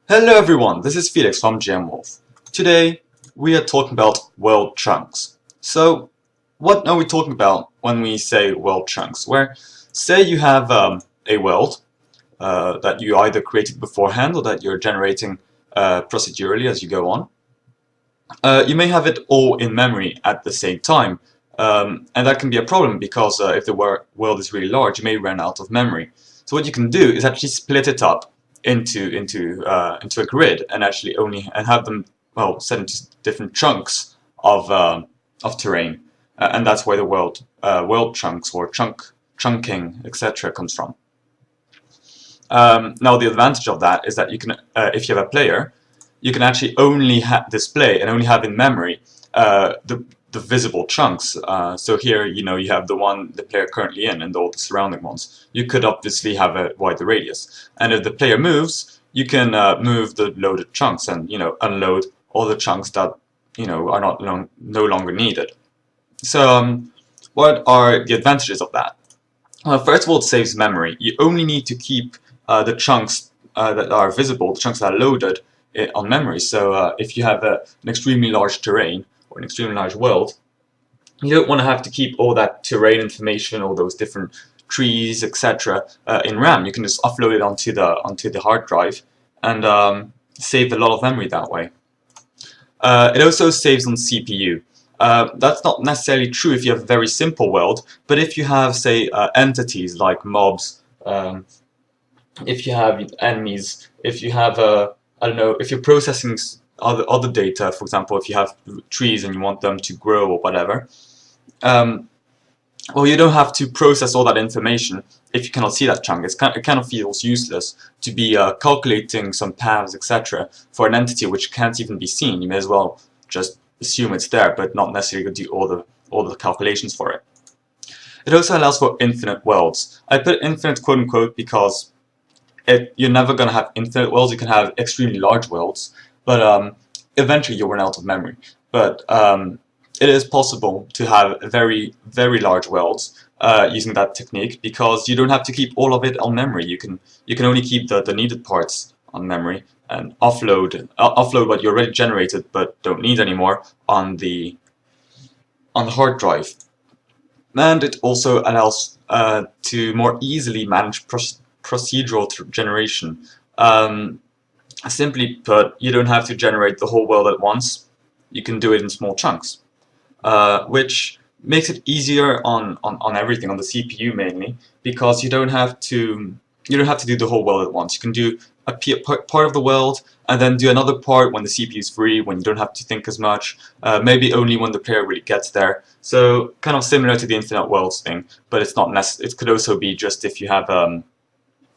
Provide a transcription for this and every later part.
Hello everyone, this is Felix from GMWolf. Today we are talking about world chunks. So what are we talking about when we say world chunks? Where say you have a world that you either created beforehand or that you're generating procedurally as you go on. You may have it all in memory at the same time, and that can be a problem because if the world is really large, you may run out of memory. So what you can do is actually split it up into a grid and actually only have them set into different chunks of terrain, and that's where the world chunks or chunking etc. comes from. Now the advantage of that is that you can, if you have a player, you can actually only display and only have in memory the visible chunks. So here, you have the player currently in and all the surrounding ones. You could obviously have a wider radius, and if the player moves, you can move the loaded chunks and unload all the chunks that are no longer needed. So what are the advantages of that? First of all, it saves memory. You only need to keep the chunks that are visible, the chunks that are loaded on memory. So if you have an extremely large terrain or an extremely large world, you don't want to have to keep all that terrain information, all those different trees, etc. In RAM. You can just offload it onto the hard drive and save a lot of memory that way. It also saves on CPU. That's not necessarily true if you have a very simple world, but if you have, say, entities like mobs, if you have enemies, if you have, I don't know, if you're processing other data, for example, if you have trees and you want them to grow or whatever, well, you don't have to process all that information if you cannot see that chunk. It kind of feels useless to be calculating some paths, etc., for an entity which can't even be seen. You may as well just assume it's there, but not necessarily do all the calculations for it. It also allows for infinite worlds. I put infinite quote unquote because you're never going to have infinite worlds. You can have extremely large worlds, but eventually you'll run out of memory. But it is possible to have very, very large worlds using that technique because you don't have to keep all of it on memory. You can only keep the needed parts on memory and offload what you already generated but don't need anymore on the hard drive. And it also allows to more easily manage procedural generation. Simply put, you don't have to generate the whole world at once. You can do it in small chunks, which makes it easier on everything, on the CPU mainly, because you don't have to do the whole world at once. You can do a part of the world and then do another part when the CPU is free, when you don't have to think as much, maybe only when the player really gets there. So kind of similar to the infinite worlds thing, but it's not necessary. It could also be just if you have a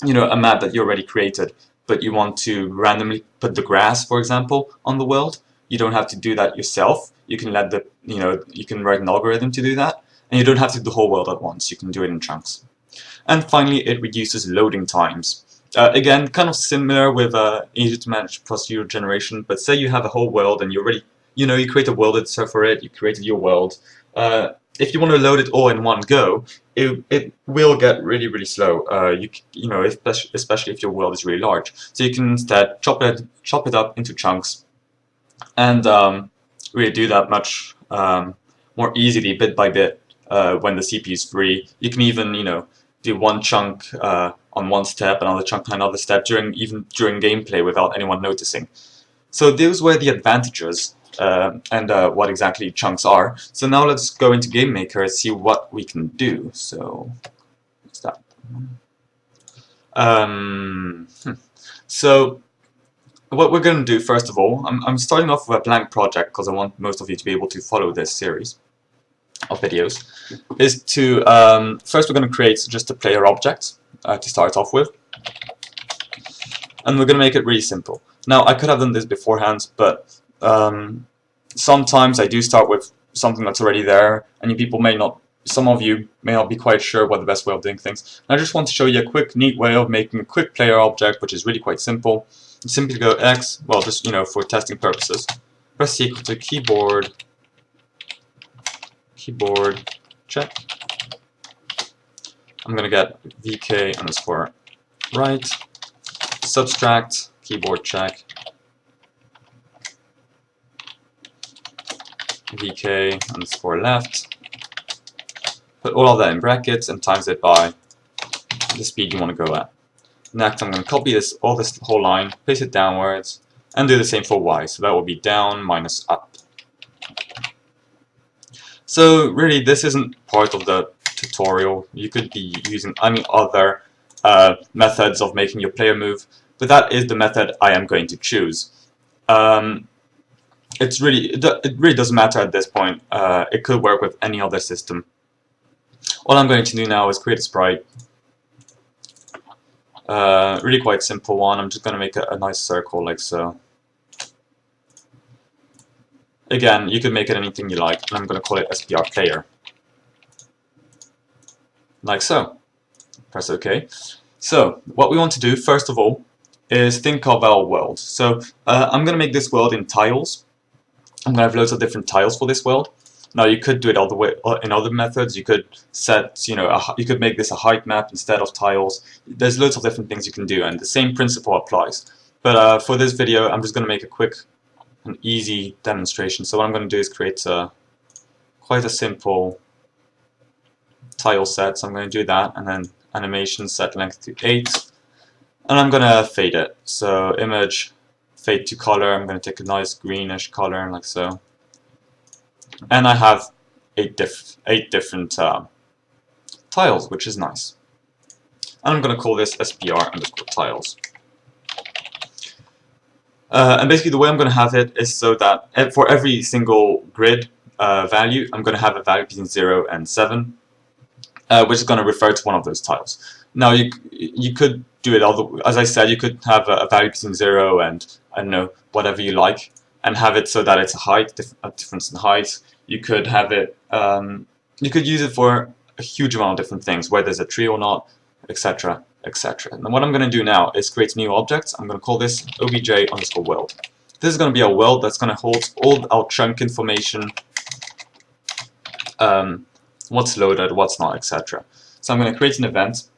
map that you already created, but you want to randomly put the grass, for example, on the world. You don't have to do that yourself. You can let you can write an algorithm to do that, and you don't have to do the whole world at once. You can do it in chunks. And finally, it reduces loading times. Again, kind of similar with easy to manage procedural generation, but say you have a whole world and you already, you create a world editor for it, you created your world. If you want to load it all in one go, it will get really, really slow. Especially if your world is really large. So you can instead chop it up into chunks, and really do that much more easily, bit by bit, when the CPU is free. You can even, do one chunk on one step, another chunk on another step even during gameplay without anyone noticing. So those were the advantages and what exactly chunks are. So now let's go into GameMaker and see what we can do. So what's that? So what we're going to do, first of all, I'm starting off with a blank project because I want most of you to be able to follow this series of videos, is to, first we're going to create just a player object to start off with, and we're going to make it really simple. Now, I could have done this beforehand, but sometimes I do start with something that's already there, and some of you may not be quite sure what the best way of doing things. And I just want to show you a quick, neat way of making a quick player object, which is really quite simple. Simply go X, well, just for testing purposes, press equal to keyboard check. I'm gonna get vk underscore right subtract keyboard check, vk underscore left, put all of that in brackets and times it by the speed you want to go at. Next, I'm going to copy this whole line, paste it downwards, and do the same for y. So that will be down minus up. So really, this isn't part of the tutorial. You could be using any other methods of making your player move, but that is the method I am going to choose. It really doesn't matter at this point. It could work with any other system. All I'm going to do now is create a sprite. Really quite simple one. I'm just going to make a nice circle like so. Again, you could make it anything you like, and I'm going to call it SPR player. Like so. Press OK. So, what we want to do, first of all, is think of our world. So, I'm going to make this world in tiles. I'm going to have loads of different tiles for this world. Now, you could do it other way in other methods. You could set, you could make this a height map instead of tiles. There's loads of different things you can do, and the same principle applies. But for this video, I'm just going to make a quick and easy demonstration. So what I'm going to do is create quite a simple tile set. So I'm going to do that, and then animation set length to 8, and I'm going to fade it. So image fade to color. I'm going to take a nice greenish color like so. And I have 8 different tiles, which is nice. And I'm going to call this SPR underscore tiles. And basically the way I'm going to have it is so that for every single grid value, I'm going to have a value between 0 and 7, which is going to refer to one of those tiles. Now you could do it as I said, you could have a value between 0 and, I don't know, whatever you like, and have it so that it's a difference in height. You could have it, you could use it for a huge amount of different things, whether there's a tree or not, etc. etc. And what I'm going to do now is create new objects. I'm going to call this obj underscore world. This is going to be a world that's going to hold all our chunk information, what's loaded, what's not, etc. So I'm going to create an event,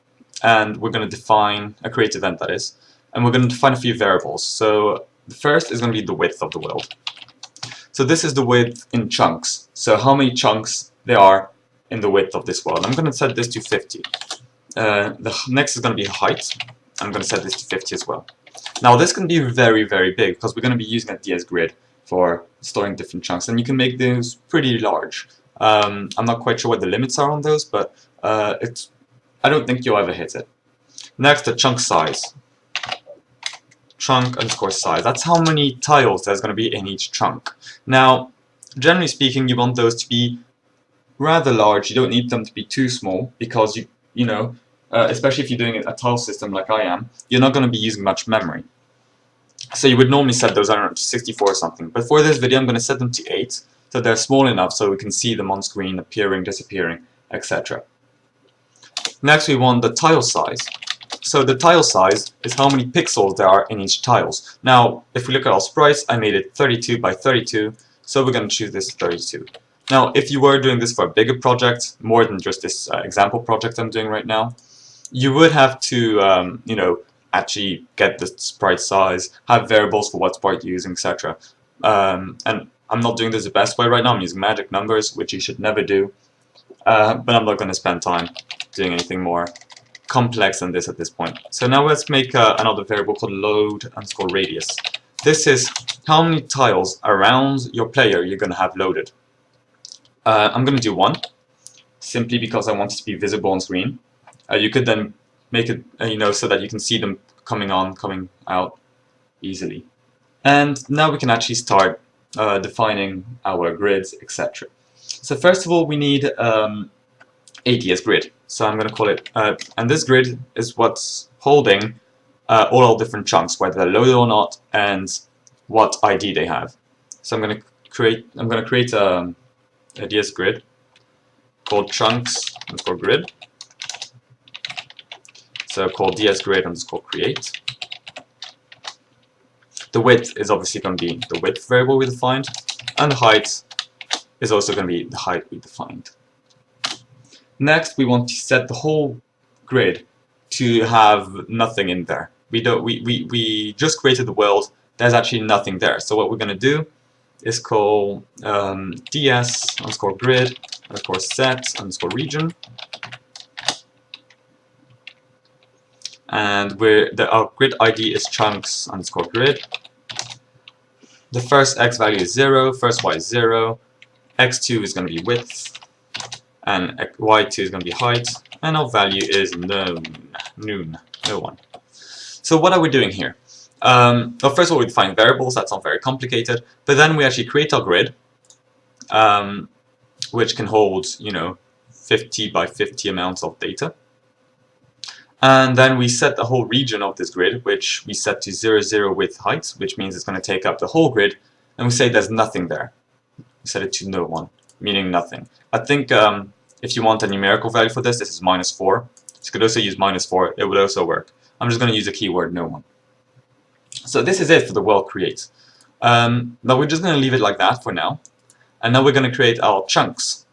and we're going to define a create event, that is, and we're going to define a few variables. So the first is going to be the width of the world. So this is the width in chunks. So how many chunks there are in the width of this world. I'm going to set this to 50. The next is going to be height. I'm going to set this to 50 as well. Now this can be very, very big because we're going to be using a DS grid for storing different chunks, and you can make those pretty large. I'm not quite sure what the limits are on those, but I don't think you'll ever hit it. Next, the chunk size. Chunk underscore size. That's how many tiles there's going to be in each chunk. Now, generally speaking, you want those to be rather large. You don't need them to be too small because especially if you're doing a tile system like I am, you're not going to be using much memory. So you would normally set those, I don't know, to 64 or something. But for this video, I'm going to set them to 8, so they're small enough so we can see them on screen, appearing, disappearing, etc. Next, we want the tile size. So the tile size is how many pixels there are in each tiles. Now, if we look at our sprites, I made it 32 by 32, so we're going to choose this 32. Now, if you were doing this for a bigger project, more than just this example project I'm doing right now, you would have to, actually get the sprite size, have variables for what sprite you're using, etc. And I'm not doing this the best way right now. I'm using magic numbers, which you should never do. But I'm not going to spend time doing anything more complex than this at this point. So now let's make another variable called load underscore radius. This is how many tiles around your player you're going to have loaded. I'm going to do 1, simply because I want it to be visible on screen. You could then make it, so that you can see them coming on, coming out easily. And now we can actually start defining our grids, etc. So first of all, we need a DS grid. So I'm going to call it, and this grid is what's holding all our different chunks, whether they're loaded or not, and what ID they have. So I'm going to create a DS grid called chunks underscore grid. So called DS grid underscore create. The width is obviously going to be the width variable we defined, and the height is also going to be the height we defined. Next, we want to set the whole grid to have nothing in there. we just created the world. There's actually nothing there. So what we're going to do is call ds underscore grid underscore set underscore region, and our grid ID is chunks underscore grid. The first x value is 0, first y is 0, x2 is going to be width, and y2 is going to be height, and our value is no one. So what are we doing here? Well, first of all, we define variables. That's not very complicated. But then we actually create our grid, which can hold, 50 by 50 amounts of data. And then we set the whole region of this grid, which we set to 0, 0 width height, which means it's going to take up the whole grid. And we say there's nothing there. We set it to no one, meaning nothing. I think if you want a numerical value for this, this is -4. So you could also use -4. It would also work. I'm just going to use the keyword no one. So this is it for the world create. Now we're just going to leave it like that for now. And now we're going to create our chunks.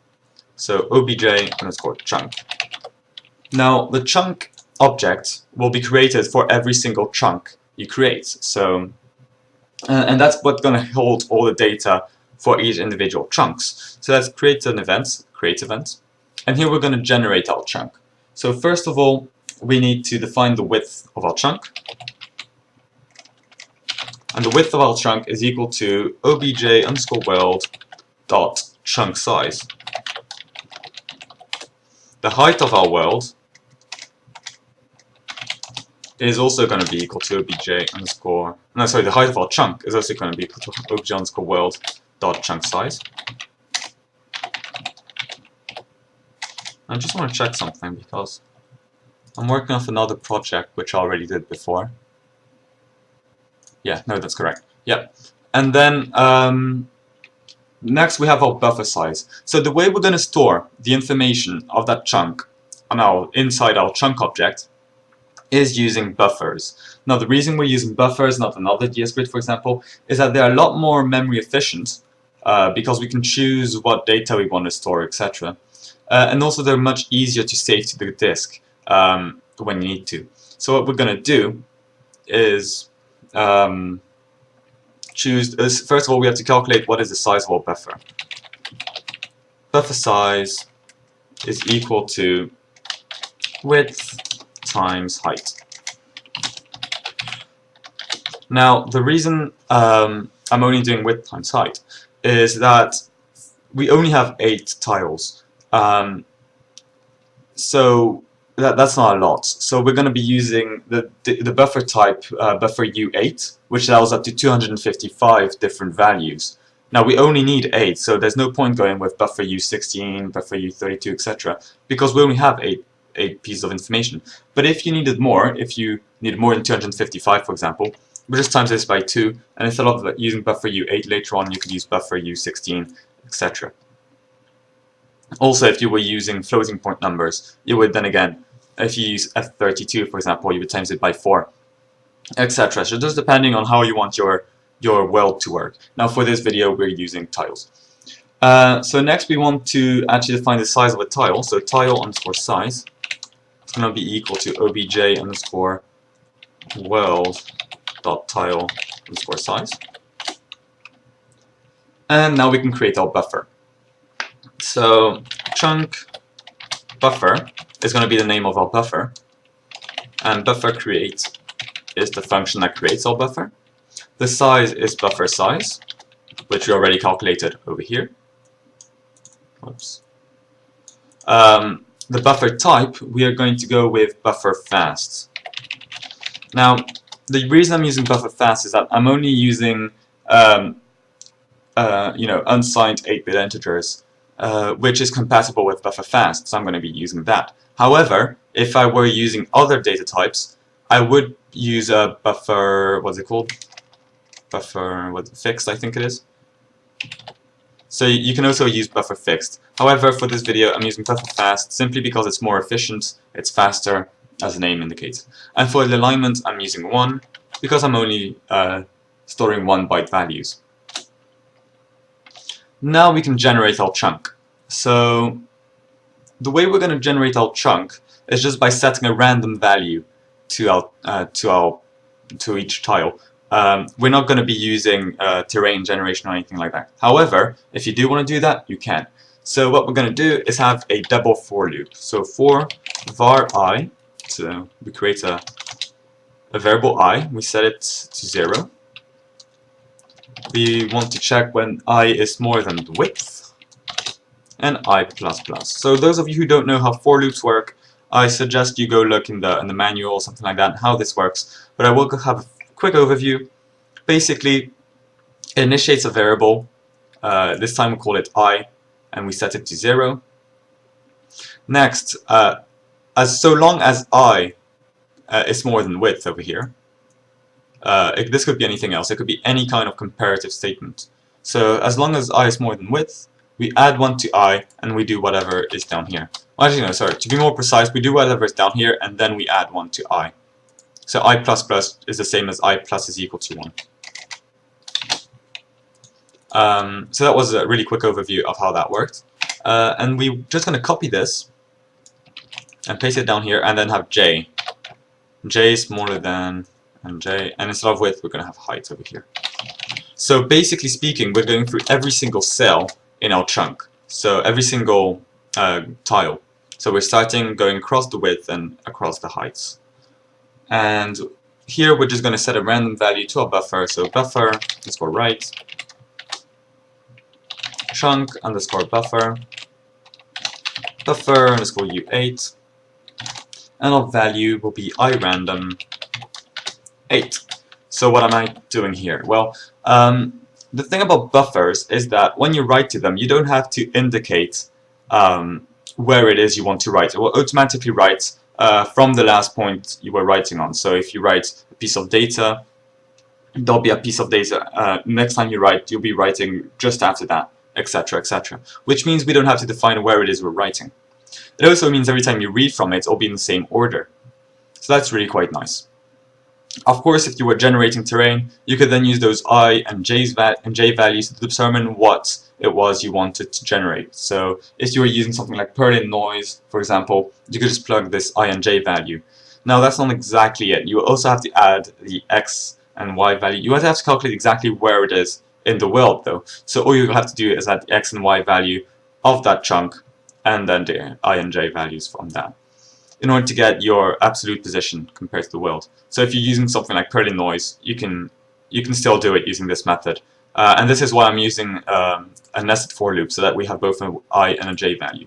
So obj underscore chunk. Now the chunk object will be created for every single chunk you create. So, and that's what's going to hold all the data for each individual chunks. So let's create an event, create event. And here we're going to generate our chunk. So first of all, we need to define the width of our chunk. And the width of our chunk is equal to obj underscore world dot chunk size. The height of our world is also going to be equal to obj underscore, no, sorry, the height of our chunk is also going to be equal to obj underscore world dot chunk size. I just want to check something because I'm working off another project which I already did before. Yeah, no, that's correct. Yeah. And then next we have our buffer size. So the way we're going to store the information of that chunk on inside our chunk object is using buffers. Now the reason we're using buffers, not another DS grid for example, is that they're a lot more memory efficient because we can choose what data we want to store, etc. And also they're much easier to save to the disk when you need to. So what we're going to do is first of all we have to calculate what is the size of our buffer. Buffer size is equal to width times height. Now the reason I'm only doing width times height is that we only have 8 tiles. So that's not a lot. So we're going to be using the buffer type buffer U8, which allows up to 255 different values. Now we only need 8, so there's no point going with buffer U16, buffer U32, etc. because we only have 8 pieces of information. But if you needed more, if you needed more than 255 for example, we just times this by 2, and instead of using buffer U8 later on you could use buffer U16, etc. Also, if you were using floating point numbers, you would then again, if you use F32 for example, you would times it by 4, etc. So just depending on how you want your world to work. Now for this video we're using tiles. So next we want to actually define the size of a tile. So tile underscore size is going to be equal to obj underscore world dot tile underscore size. And now we can create our buffer. So chunk buffer is going to be the name of our buffer, and buffer create is the function that creates our buffer. The size is buffer size, which we already calculated over here. Oops. The buffer type, we are going to go with buffer fast. Now the reason I'm using buffer fast is that I'm only using unsigned 8-bit integers, which is compatible with buffer fast, so I'm going to be using that. However, if I were using other data types, I would use a buffer, what's it called? Buffer fixed, I think it is. So you can also use buffer fixed. However, for this video I'm using buffer fast simply because it's more efficient, it's faster, as the name indicates. And for the alignment I'm using 1 because I'm only storing 1 byte values. Now we can generate our chunk. So the way we're going to generate our chunk is just by setting a random value to our to each tile. We're not going to be using terrain generation or anything like that. However, if you do want to do that, you can. So what we're going to do is have a double for loop. So for var I, so we create a variable I, we set it to 0. We want to check when I is more than the width, and I++. So those of you who don't know how for loops work, I suggest you go look in the manual or something like that and how this works. But I will have a quick overview. Basically, it initiates a variable. This time we call it I, and we set it to 0. Next, so long as I is more than width over here, this could be anything else. It could be any kind of comparative statement. So as long as I is more than width, we add 1 to I, and we do whatever is down here. Well, actually, no, sorry. To be more precise, we do whatever is down here, and then we add 1 to I. So I++ is the same as I plus is equal to 1. So that was a really quick overview of how that worked. And we're just going to copy this and paste it down here, and then have J. J is smaller than, and J, and instead of width, we're going to have height over here. So basically speaking, we're going through every single cell in our chunk. So every single tile. So we're starting going across the width and across the heights. And here we're just going to set a random value to our buffer. So buffer underscore right, chunk underscore buffer, buffer underscore u8, and our value will be irandom 8. So what am I doing here? Well, the thing about buffers is that when you write to them, you don't have to indicate where it is you want to write. It will automatically write from the last point you were writing on. So if you write a piece of data, there'll be a piece of data. Next time you write, you'll be writing just after that, etc., etc. Which means we don't have to define where it is we're writing. It also means every time you read from it, it'll be in the same order. So that's really quite nice. Of course, if you were generating terrain, you could then use those I and J values to determine what it was you wanted to generate. So if you were using something like Perlin noise, for example, you could just plug this I and J value. Now that's not exactly it. You also have to add the X and Y value. You have to calculate exactly where it is in the world though. So all you have to do is add the X and Y value of that chunk and then the I and J values from that, in order to get your absolute position compared to the world. So if you're using something like Perlin noise, you can still do it using this method. And this is why I'm using a nested for loop, so that we have both an I and a J value.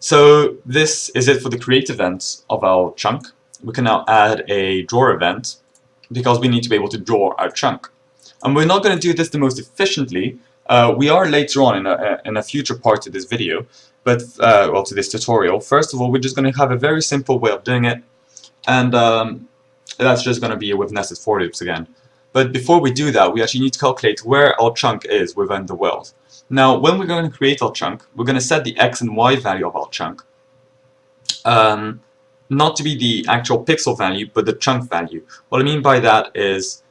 So this is it for the create events of our chunk. We can now add a draw event, because we need to be able to draw our chunk. And we're not going to do this the most efficiently. We are later on in a future part of this video, but well, to this tutorial. First of all, we're just going to have a very simple way of doing it, and that's just going to be with nested for loops again. But before we do that, we actually need to calculate where our chunk is within the world. Now, when we're going to create our chunk, we're going to set the X and Y value of our chunk, not to be the actual pixel value, but the chunk value. What I mean by that is,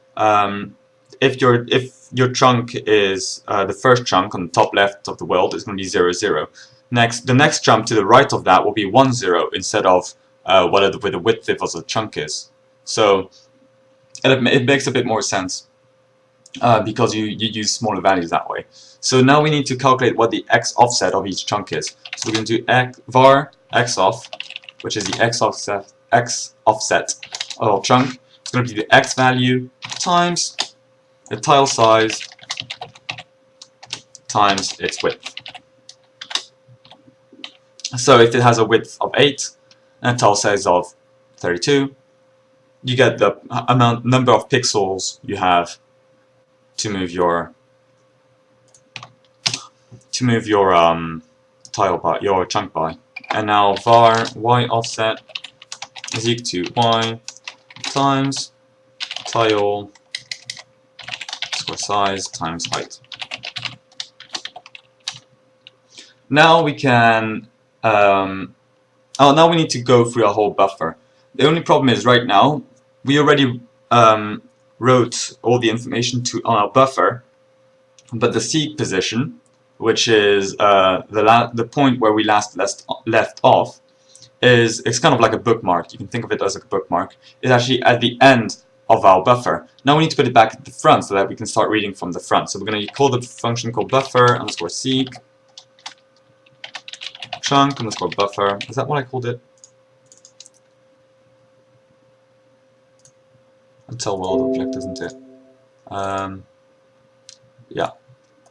if your chunk is the first chunk on the top left of the world is going to be 0, 0. The next jump to the right of that will be 1, 0 instead of where the width of the chunk is. So it makes a bit more sense because you use smaller values that way. So now we need to calculate what the X offset of each chunk is. So we're going to do var X off, which is the X offset of our chunk. It's going to be the X value times the tile size times its width. So if it has a width of 8 and a tile size of 32, you get the number of pixels you have to move your tile by, your chunk by. And now var y offset is equal to y times tile square size times height. Now we can now we need to go through our whole buffer. The only problem is right now we already wrote all the information on our buffer, but the seek position, which is the point where we last left off, it's kind of like a bookmark. You can think of it as a bookmark. It's actually at the end of our buffer. Now we need to put it back at the front so that we can start reading from the front. So we're going to call the function called buffer underscore seek chunk underscore buffer. Is that what I called it? Until world object, isn't it? Yeah,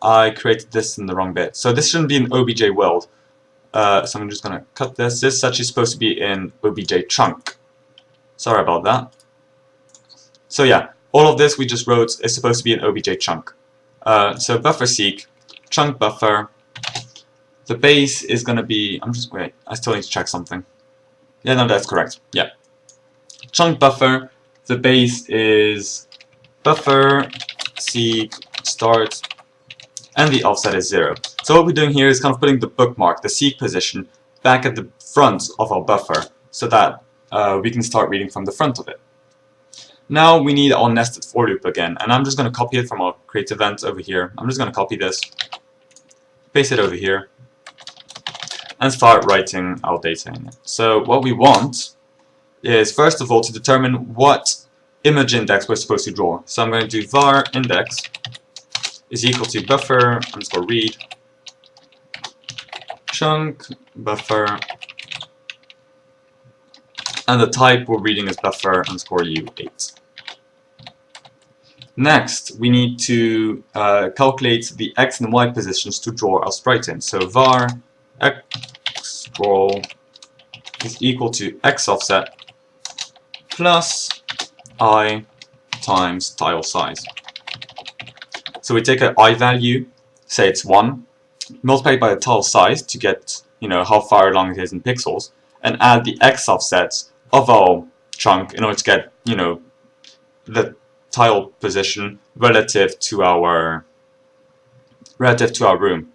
I created this in the wrong bit. So this shouldn't be in obj world. So I'm just going to cut this. This is actually supposed to be in obj chunk. Sorry about that. So yeah, all of this we just wrote is supposed to be in obj chunk. So buffer seek chunk buffer. The base is going to be, wait, I still need to check something. Yeah, no, that's correct. Yeah. Chunk buffer, the base is buffer seek start, and the offset is 0. So what we're doing here is kind of putting the bookmark, the seek position, back at the front of our buffer so that we can start reading from the front of it. Now we need our nested for loop again, and I'm just going to copy it from our create event over here. I'm just going to copy this, paste it over here, and start writing our data in it. So what we want is, first of all, to determine what image index we're supposed to draw. So I'm going to do var index is equal to buffer underscore read chunk buffer, and the type we're reading is buffer underscore u8. Next, we need to calculate the x and y positions to draw our sprite in. So var x scroll is equal to x offset plus I times tile size. So we take an I value, say it's 1, multiply it by the tile size to get, how far along it is in pixels, and add the x offsets of our chunk in order to get, the tile position relative to our room.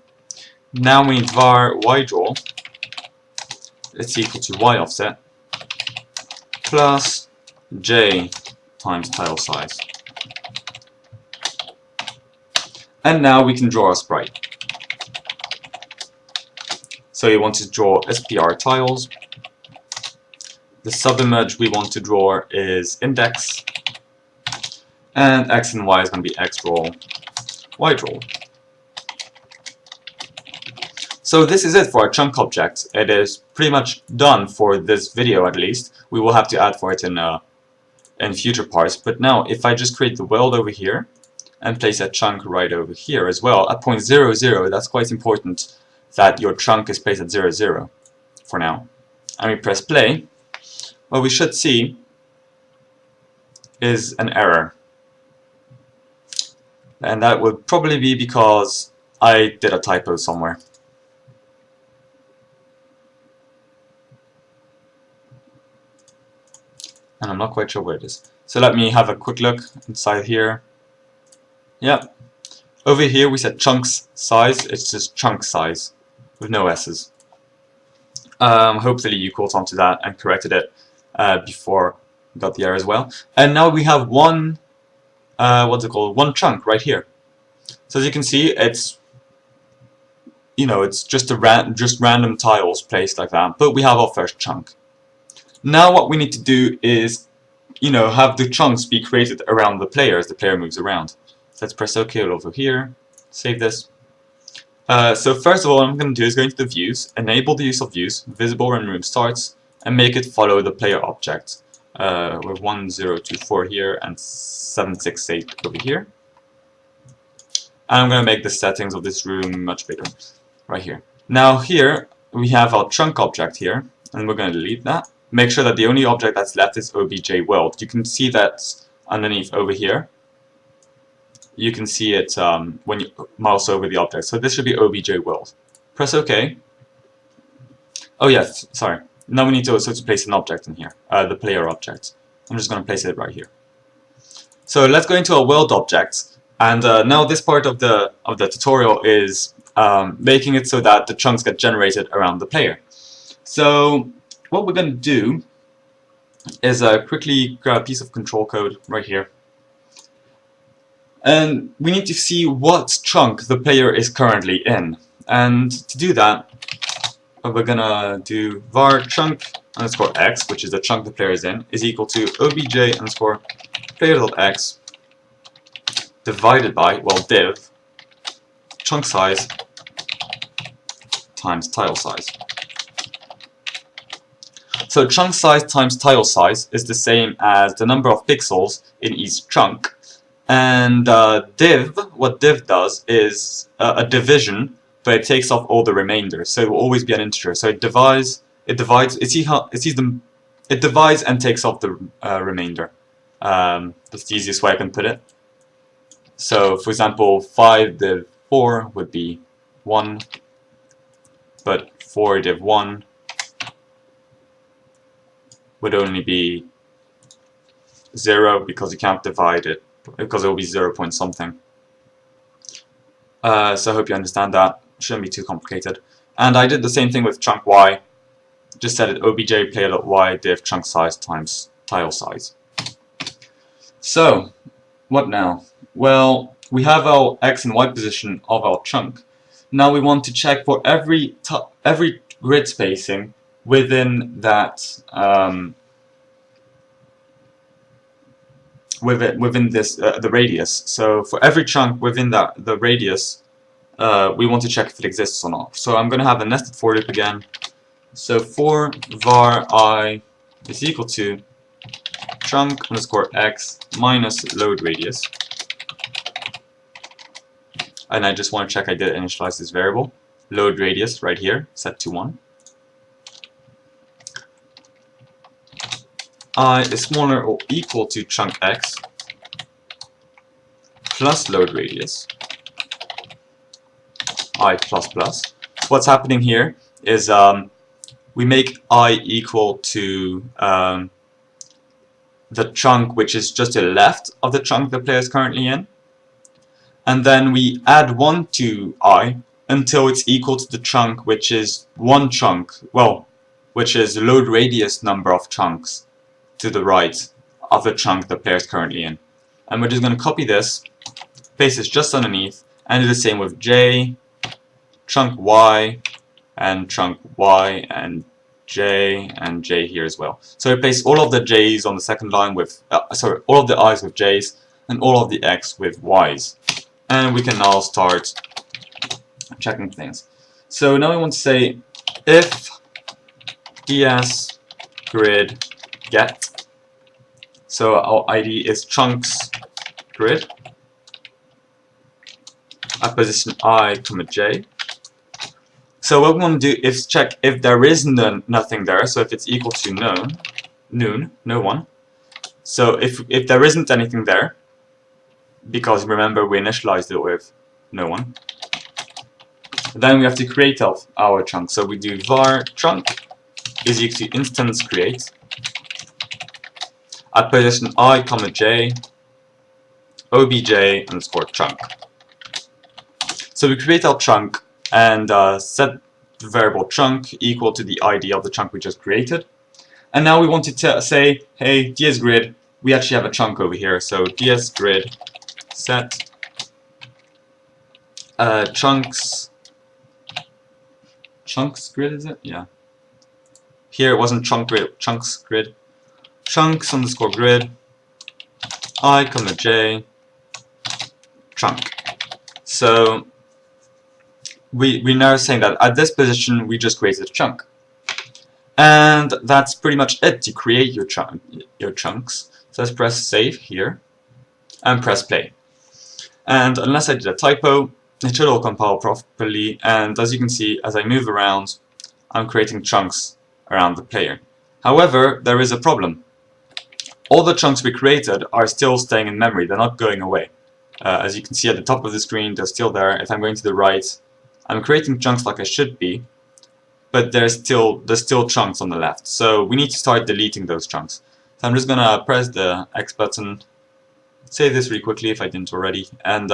Now we need var y draw. It's equal to y offset plus j times tile size. And now we can draw our sprite. So you want to draw SPR tiles. The subimage we want to draw is index. And x and y is going to be x draw, y draw. So this is it for our chunk object. It is pretty much done for this video at least. We will have to add for it in future parts. But now if I just create the world over here and place a chunk right over here as well at point 0, 0, that's quite important that your chunk is placed at 0, 0 for now. And we press play, what we should see is an error. And that would probably be because I did a typo somewhere. And I'm not quite sure where it is. So let me have a quick look inside here. Yep. Over here we said chunks size, it's just chunk size with no S's. Hopefully you caught on to that and corrected it before we got the error as well. And now we have one one chunk right here. So as you can see, it's it's just random tiles placed like that, but we have our first chunk. Now what we need to do is have the chunks be created around the player as the player moves around. So let's press OK over here, save this. So first of all, what I'm going to do is go into the views, enable the use of views, visible when room starts, and make it follow the player object. With 1024 here and 768 over here. And I'm going to make the settings of this room much bigger right here. Now here we have our chunk object here, and we're going to delete that. Make sure that the only object that's left is obj world. You can see that underneath over here. You can see it when you mouse over the object. So this should be obj world. Press OK. Oh yes, sorry. Now we need to also place an object in here, the player object. I'm just going to place it right here. So let's go into our world object, and now this part of the tutorial is making it so that the chunks get generated around the player. So what we're going to do is quickly grab a piece of control code right here, and we need to see what chunk the player is currently in. And to do that, we're gonna do var chunk underscore x, which is the chunk the player is in, is equal to obj underscore player.x divided by, well, div chunk size times tile size. So chunk size times tile size is the same as the number of pixels in each chunk, and what div does is a division, but it takes off all the remainder, so it will always be an integer. So it divides and takes off the remainder. That's the easiest way I can put it. So, for example, 5 div 4 would be 1, but 4 div 1 would only be 0 because you can't divide it, because it will be 0 point something. So I hope you understand that. Shouldn't be too complicated. And I did the same thing with chunk y. Just set it obj player.y div chunk size times tile size. So, what now? Well, we have our x and y position of our chunk. Now we want to check for every grid spacing within that within this the radius. So for every chunk within the radius, we want to check if it exists or not. So I'm going to have a nested for loop again. So for var I is equal to chunk underscore x minus load radius, and I just want to check I did initialize this variable. Load radius right here, set to 1. I is smaller or equal to chunk x plus load radius I plus plus. So what's happening here is we make I equal to the chunk which is just to the left of the chunk the player is currently in, and then we add 1 to I until it's equal to the chunk which is one chunk, well, which is load radius number of chunks to the right of the chunk the player is currently in. And we're just going to copy this, paste this just underneath, and do the same with j, chunk y, and j here as well. So replace all of the j's on the second line with, all of the i's with j's, and all of the x with y's. And we can now start checking things. So now we want to say if ds grid get, so our ID is chunks grid at position I, j. So what we want to do is check if there is nothing there, so if it's equal to no one. So if there isn't anything there, because remember we initialized it with no one, then we have to create our chunk. So we do var chunk is equal to instance create at position I, j, obj underscore chunk. So we create our chunk and set the variable chunk equal to the ID of the chunk we just created. And now we want to say, hey, dsgrid, we actually have a chunk over here. So dsgrid set chunks grid, is it? Yeah. Here it wasn't chunk grid, chunks grid. Chunks underscore grid I, j, chunk. So we're now saying that at this position we just created a chunk. And that's pretty much it to create your chunks. So let's press save here and press play. And unless I did a typo, it should all compile properly, and as you can see, as I move around, I'm creating chunks around the player. However, there is a problem. All the chunks we created are still staying in memory, they're not going away. As you can see at the top of the screen, they're still there. If I'm going to the right, I'm creating chunks like I should be, but there's still chunks on the left. So we need to start deleting those chunks. So I'm just gonna press the X button, save this really quickly if I didn't already, and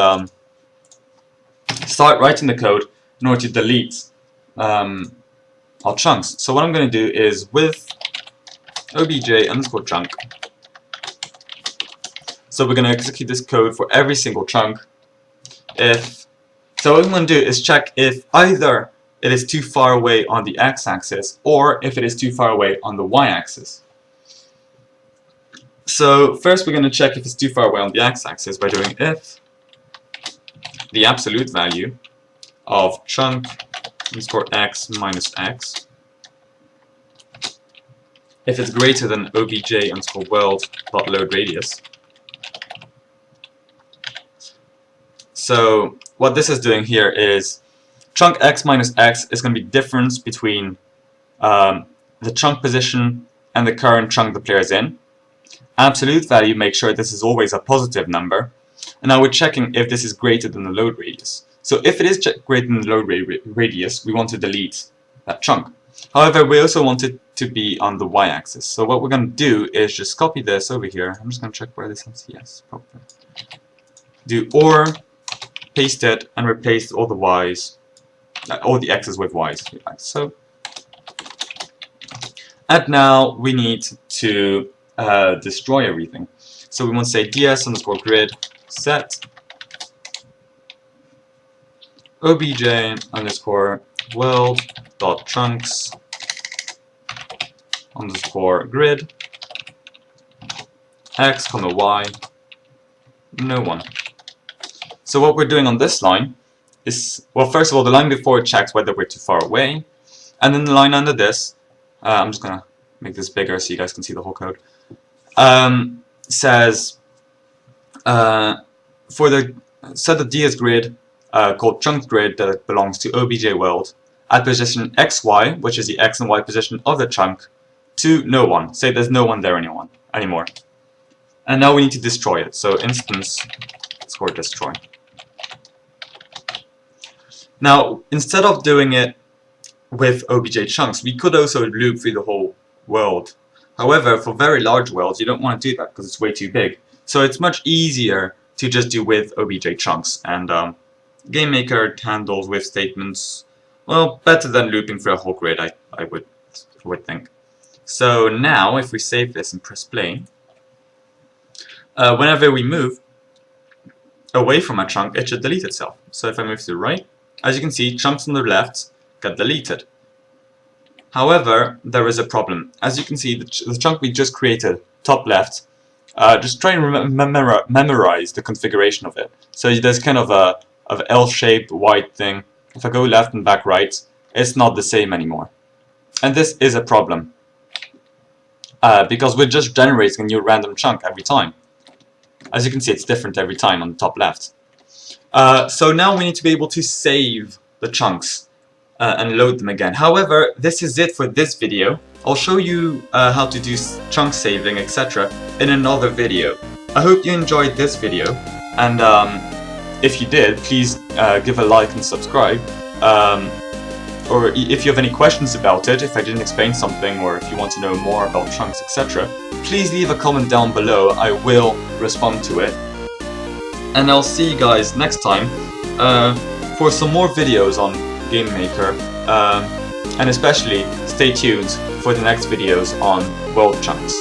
start writing the code in order to delete our chunks. So what I'm going to do is with obj underscore chunk. So we're going to execute this code for every single chunk. So what I'm going to do is check if either it is too far away on the x-axis, or if it is too far away on the y-axis. So first we're going to check if it's too far away on the x-axis by doing if the absolute value of chunk underscore x minus x, if it's greater than obj underscore world dot load radius. So what this is doing here is chunk x minus x is going to be difference between the chunk position and the current chunk the player is in. Absolute value, make sure this is always a positive number. And now we're checking if this is greater than the load radius. So if it is greater than the load radius, we want to delete that chunk. However, we also want it to be on the y-axis. So what we're going to do is just copy this over here. I'm just going to check where this is. Yes, probably. Do or, paste it, and replace all the y's, all the x's with y's. Like so. And now we need to destroy everything. So we want to say ds underscore grid set obj underscore world dot chunks underscore grid x comma y no one. So what we're doing on this line is, well, first of all, the line before it checks whether we're too far away, and then the line under this, I'm just gonna make this bigger so you guys can see the whole code, says for the set of ds grid called chunk grid that belongs to obj world at position xy, which is the x and y position of the chunk, to no one. Say there's no one there anymore. And now we need to destroy it. So instance score destroy. Now instead of doing it with obj chunks, we could also loop through the whole world. However, for very large worlds, you don't want to do that because it's way too big. So it's much easier to just do with obj chunks. And GameMaker handles with statements, well, better than looping through a whole grid, I would think. So now, if we save this and press play, whenever we move away from a chunk, it should delete itself. So if I move to the right, as you can see, chunks on the left get deleted. However, there is a problem. As you can see, the chunk we just created, top left, just try and memorize the configuration of it. So there's kind of a L-shaped white thing. If I go left and back right, it's not the same anymore. And this is a problem. Because we're just generating a new random chunk every time. As you can see, it's different every time on the top left. So now we need to be able to save the chunks and load them again. However, this is it for this video. I'll show you how to do chunk saving, etc. in another video. I hope you enjoyed this video, and if you did, please give a like and subscribe. Or if you have any questions about it, if I didn't explain something, or if you want to know more about chunks, etc., please leave a comment down below. I will respond to it. And I'll see you guys next time for some more videos on GameMaker, and especially stay tuned for the next videos on world chunks.